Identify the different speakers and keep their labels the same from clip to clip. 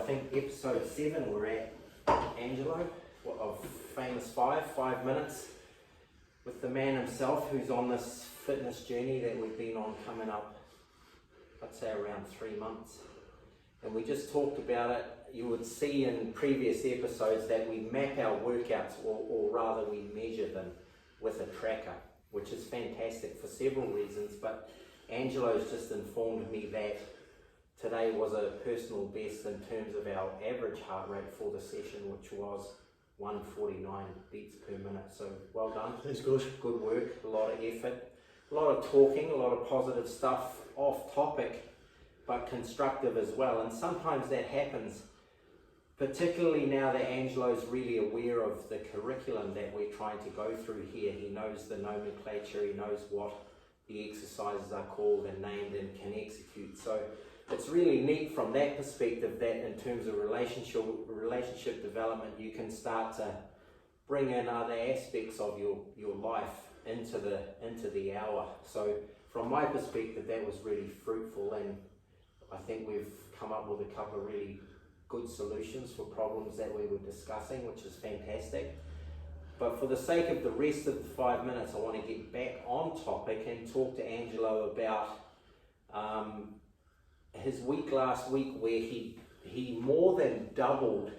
Speaker 1: think episode 7 we're at, Angelo, of Famous 5 minutes, with the man himself who's on this fitness journey that we've been on coming up, I'd say around 3 months. And we just talked about it. You would see in previous episodes that we map our workouts, or rather we measure them with a tracker, which is fantastic for several reasons, but Angelo's just informed me that today was a personal best in terms of our average heart rate for the session, which was 149 beats per minute. So well done.
Speaker 2: Thanks, Coach.
Speaker 1: Good work, a lot of effort, a lot of talking, a lot of positive stuff, off topic, but constructive as well. And sometimes that happens, particularly now that Angelo's really aware of the curriculum that we're trying to go through here. He knows the nomenclature, he knows what the exercises are called and named and can execute. So it's really neat from that perspective that in terms of relationship development, you can start to bring in other aspects of your life into the hour. So from my perspective, that was really fruitful, and I think we've come up with a couple of really good solutions for problems that we were discussing, which is fantastic. But for the sake of the rest of the 5 minutes, I want to get back on topic and talk to Angelo about his week last week, where he more than doubled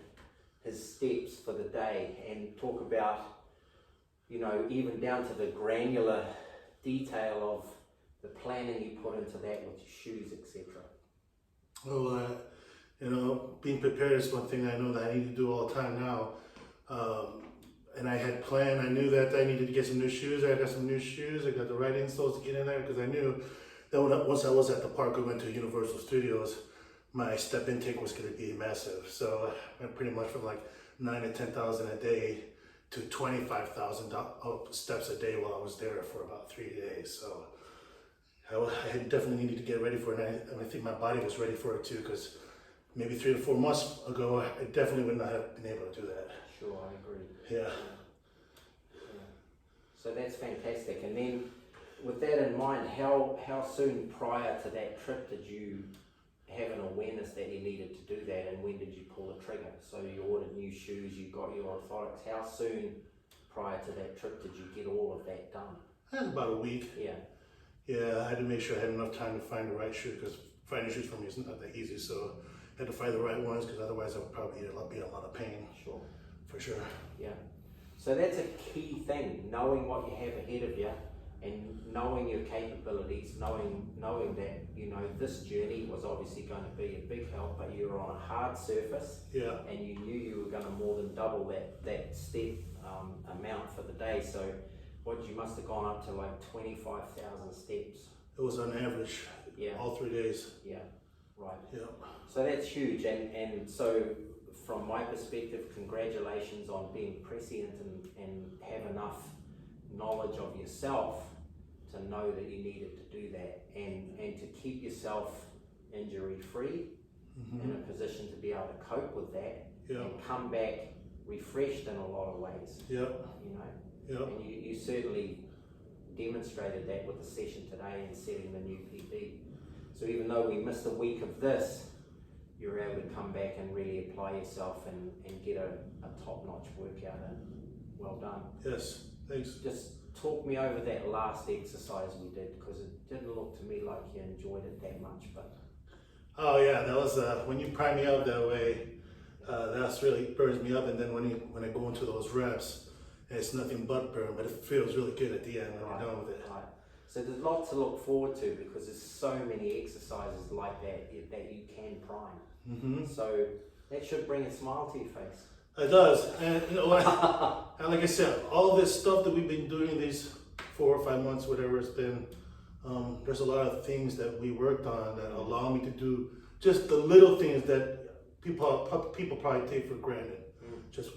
Speaker 1: his steps for the day, and talk about, you know, even down to the granular detail of the planning you put into that with your shoes, etc.
Speaker 2: Well, you know, being prepared is one thing I know that I need to do all the time now. And I had planned, I knew that I needed to get some new shoes. I got some new shoes, I got the right insoles to get in there, because I knew that once I was at the park, we went to Universal Studios, my step intake was going to be massive. So I went pretty much from like 9,000 to 10,000 a day to 25,000 steps a day while I was there for about 3 days. So I definitely needed to get ready for it, and I think my body was ready for it too, because maybe 3 to 4 months ago, I definitely would not have been able to do that.
Speaker 1: Sure, I agree.
Speaker 2: Yeah.
Speaker 1: So that's fantastic. And then with that in mind, how soon prior to that trip did you have an awareness that you needed to do that, and when did you pull the trigger? So you ordered new shoes, you got your orthotics. How soon prior to that trip did you get all of that done?
Speaker 2: I had about a week.
Speaker 1: Yeah.
Speaker 2: Yeah, I had to make sure I had enough time to find the right shoe, because finding shoes for me is not that easy. So I had to find the right ones, because otherwise I would probably be in a lot of pain.
Speaker 1: Sure.
Speaker 2: For sure.
Speaker 1: Yeah. So that's a key thing, knowing what you have ahead of you and knowing your capabilities, knowing that, you know, this journey was obviously going to be a big help, but you were on a hard surface.
Speaker 2: Yeah.
Speaker 1: And you knew you were going to more than double that step amount for the day. So you must have gone up to like 25,000 steps.
Speaker 2: It was on average.
Speaker 1: Yeah.
Speaker 2: All 3 days.
Speaker 1: Yeah. Right.
Speaker 2: Yeah.
Speaker 1: So that's huge, and so from my perspective, congratulations on being prescient and have enough knowledge of yourself to know that you needed to do that, and to keep yourself injury free, in a position to be able to cope with that, and come back refreshed in a lot of ways.
Speaker 2: Yeah.
Speaker 1: You know.
Speaker 2: Yeah.
Speaker 1: And you certainly demonstrated that with the session today and setting the new PB. So even though we missed a week of this, you were able to come back and really apply yourself and get a top-notch workout in. Well done.
Speaker 2: Yes, thanks.
Speaker 1: Just talk me over that last exercise we did, because it didn't look to me like you enjoyed it that much. But
Speaker 2: Oh yeah, that was when you prime me up that way, that's really burns me up. And then when I go into those reps, it's nothing but burn, but it feels really good at the end when you're done with it.
Speaker 1: Right. So there's lots to look forward to, because there's so many exercises like that you can prime. So that should bring a smile to your face.
Speaker 2: It does, and you know what? And like I said, all this stuff that we've been doing these 4 or 5 months, whatever it's been, there's a lot of things that we worked on that allow me to do just the little things that people probably take for granted. Just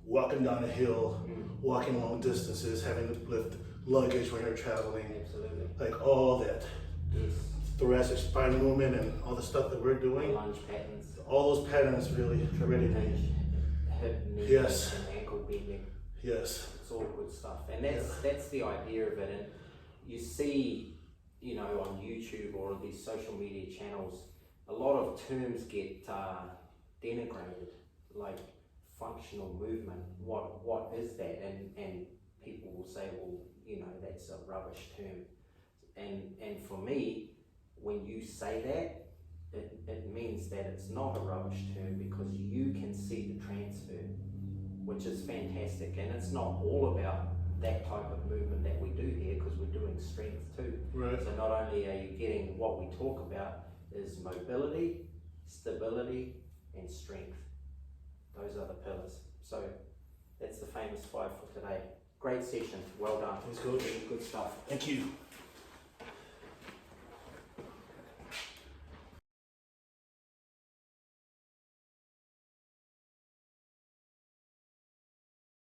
Speaker 2: walking down a hill, walking long distances, having to lift luggage when you're traveling.
Speaker 1: Absolutely.
Speaker 2: Like all that.
Speaker 1: Yes.
Speaker 2: Thoracic spine movement and all the stuff that we're doing.
Speaker 1: Lunge patterns.
Speaker 2: All those patterns really
Speaker 1: Hinge, hip, knee,
Speaker 2: Yes.
Speaker 1: and ankle bending.
Speaker 2: Yes.
Speaker 1: It's all good stuff, and that's the idea of it. And you see, you know, on YouTube or on these social media channels, a lot of terms get denigrated, like functional movement. What is that? And people will say, well, you know, that's a rubbish term. And for me, when you say that, it means that it's not a rubbish term, because you can see the transfer, which is fantastic. And it's not all about that type of movement that we do here, because we're doing strength too.
Speaker 2: Right.
Speaker 1: So not only are you getting what we talk about is mobility, stability, and strength. Those are the pillars. So that's the famous 5 for today. Great session. Well done.
Speaker 2: Thanks, Coach.
Speaker 1: Good stuff.
Speaker 2: Thank you.